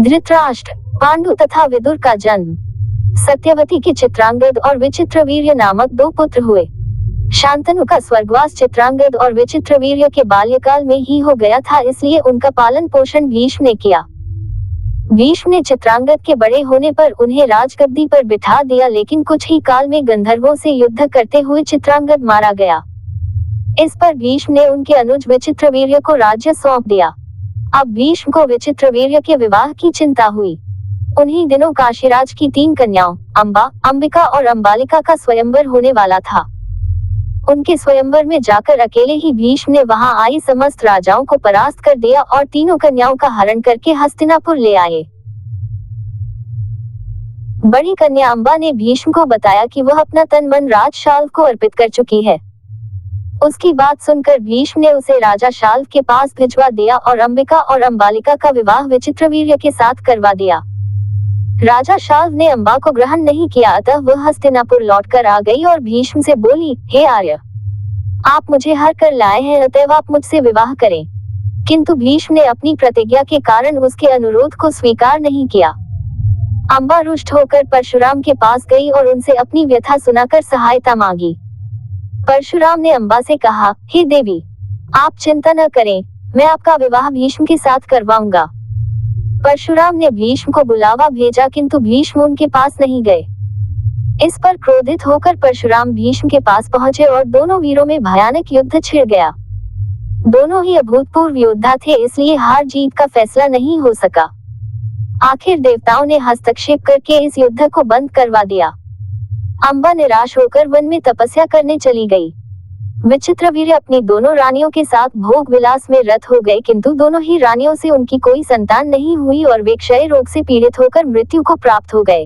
धृतराष्ट्र, पांडु तथा विदुर का जन्म। सत्यवती के चित्रांगद और विचित्रवीर्य नामक दो पुत्र हुए। शांतनु का स्वर्गवास चित्रांगद और विचित्रवीर्य के बाल्यकाल में ही हो गया था, इसलिए उनका पालन पोषण भीष्म ने किया। भीष्म ने चित्रांगद के बड़े होने पर उन्हें राजगद्दी पर बिठा दिया, लेकिन कुछ ही काल में गंधर्वों से युद्ध करते हुए चित्रांगद मारा गया। इस पर भीष्म ने उनके अनुज विचित्रवीर्य को राज्य सौंप दिया। अब भीष्म को विचित्रवीर्य के विवाह की चिंता हुई। उन्हीं दिनों काशीराज की 3 कन्याओं अंबा, अंबिका और अंबालिका का स्वयंवर होने वाला था। उनके स्वयंवर में जाकर अकेले ही भीष्म ने वहां आई समस्त राजाओं को परास्त कर दिया और तीनों कन्याओं का हरण करके हस्तिनापुर ले आए। बड़ी कन्या अंबा ने भीष्म को बताया कि वह अपना तन मन राज शाल्व को अर्पित कर चुकी है। उसकी बात सुनकर भीष्म ने उसे राजा शाल्व के पास भिजवा दिया और अंबिका और अंबालिका का विवाह विचित्रवीर्य के साथ करवा दिया। राजा शाल्व ने अंबा को ग्रहण नहीं किया, अतः वह हस्तिनापुर लौटकर आ गई और भीष्म से बोली, हे आर्य, आप मुझे हर कर लाए हैं, अतएव आप मुझसे विवाह करें। किंतु भीष्म ने अपनी प्रतिज्ञा के कारण उसके अनुरोध को स्वीकार नहीं किया। अंबा रुष्ट होकर परशुराम के पास गई और उनसे अपनी व्यथा सुनाकर सहायता मांगी। परशुराम ने अंबा से कहा, हे देवी, आप चिंता न करें, मैं आपका विवाह भीष्म के साथ करवाऊंगा। परशुराम ने भीष्म को बुलावा भेजा, किंतु भीष्म उनके पास नहीं गए। इस पर क्रोधित होकर परशुराम भीष्म के पास पहुंचे और दोनों वीरों में भयानक युद्ध छिड़ गया। दोनों ही अभूतपूर्व योद्धा थे, इसलिए हार जीत का फैसला नहीं हो सका। आखिर देवताओं ने हस्तक्षेप करके इस युद्ध को बंद करवा दिया। अंबा निराश होकर वन में तपस्या करने चली गई। विचित्रवीर्य अपनी दोनों रानियों के साथ भोग विलास में रत हो गए, किंतु दोनों ही रानियों से उनकी कोई संतान नहीं हुई और वे क्षय रोग से पीड़ित होकर मृत्यु को प्राप्त हो गए।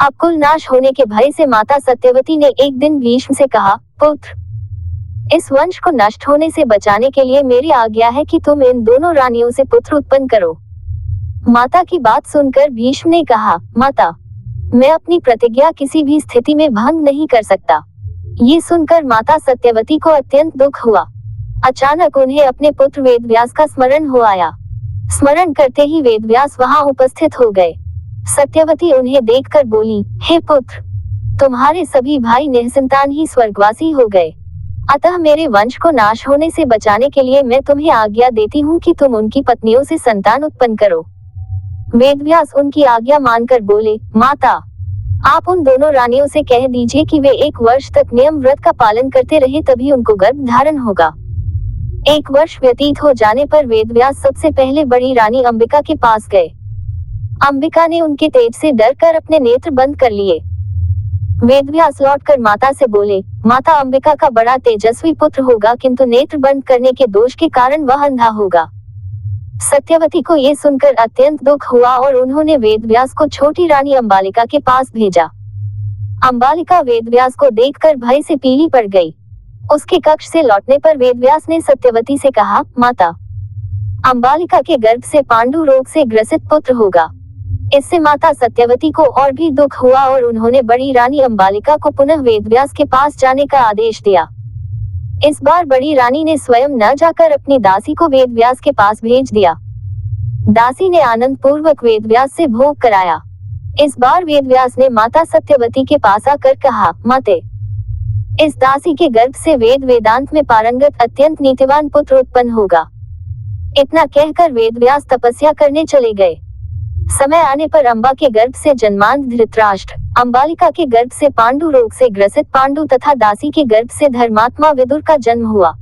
अब कुल नाश होने के भय से माता सत्यवती ने एक दिन भीष्म से कहा, पुत्र, इस वंश को नष्ट होने से बचाने के लिए मेरी आज्ञा है कि तुम इन दोनों रानियों से पुत्र उत्पन्न करो। माता की बात सुनकर भीष्म ने कहा, माता, मैं अपनी प्रतिज्ञा किसी भी स्थिति में भंग नहीं कर सकता। ये सुनकर माता सत्यवती को अत्यंत दुख हुआ। अचानक उन्हें अपने पुत्र वेदव्यास का स्मरण हो आया। स्मरण करते ही वेदव्यास वहां उपस्थित हो गए। सत्यवती उन्हें देखकर बोली, हे पुत्र, तुम्हारे सभी भाई निःसंतान ही स्वर्गवासी हो गए, अतः मेरे वंश को नाश होने से बचाने के लिए मैं तुम्हें आज्ञा देती हूँ कि तुम उनकी पत्नियों से संतान उत्पन्न करो। वेदव्यास उनकी आज्ञा मानकर बोले, माता, आप उन दोनों रानियों से कह दीजिए कि वे 1 वर्ष तक नियम व्रत का पालन करते रहे, तभी उनको गर्भ धारण होगा। 1 वर्ष व्यतीत हो जाने पर वेदव्यास सबसे पहले बड़ी रानी अंबिका के पास गए। अंबिका ने उनके तेज से डरकर अपने नेत्र बंद कर लिए। वेदव्यास लौटकर माता से बोले, माता, अंबिका का बड़ा तेजस्वी पुत्र होगा, किंतु नेत्र बंद करने के दोष के कारण वह अंधा होगा। सत्यवती को ये सुनकर अत्यंत दुख हुआ और उन्होंने वेदव्यास को छोटी रानी अंबालिका के पास भेजा। अंबालिका वेदव्यास को देखकर भय से पीली पड़ गई। उसके कक्ष से लौटने पर वेदव्यास ने सत्यवती से कहा, माता, अंबालिका के गर्भ से पांडु रोग से ग्रसित पुत्र होगा। इससे माता सत्यवती को और भी दुख हुआ और उन्होंने बड़ी रानी अंबालिका को पुनः वेदव्यास के पास जाने का आदेश दिया। इस बार बड़ी रानी ने स्वयं न जाकर अपनी दासी को वेदव्यास के पास भेज दिया। दासी ने आनंद पूर्वक वेदव्यास से भोग कराया। इस बार वेदव्यास ने माता सत्यवती के पास आकर कहा, माते, इस दासी के गर्भ से वेद वेदांत में पारंगत अत्यंत नीतिवान पुत्र उत्पन्न होगा। इतना कहकर वेदव्यास तपस्या करने चले गए। समय आने पर अंबा के गर्भ से जन्मांध धृतराष्ट्र, अंबालिका के गर्भ से पांडु रोग से ग्रसित पांडु तथा दासी के गर्भ से धर्मात्मा विदुर का जन्म हुआ।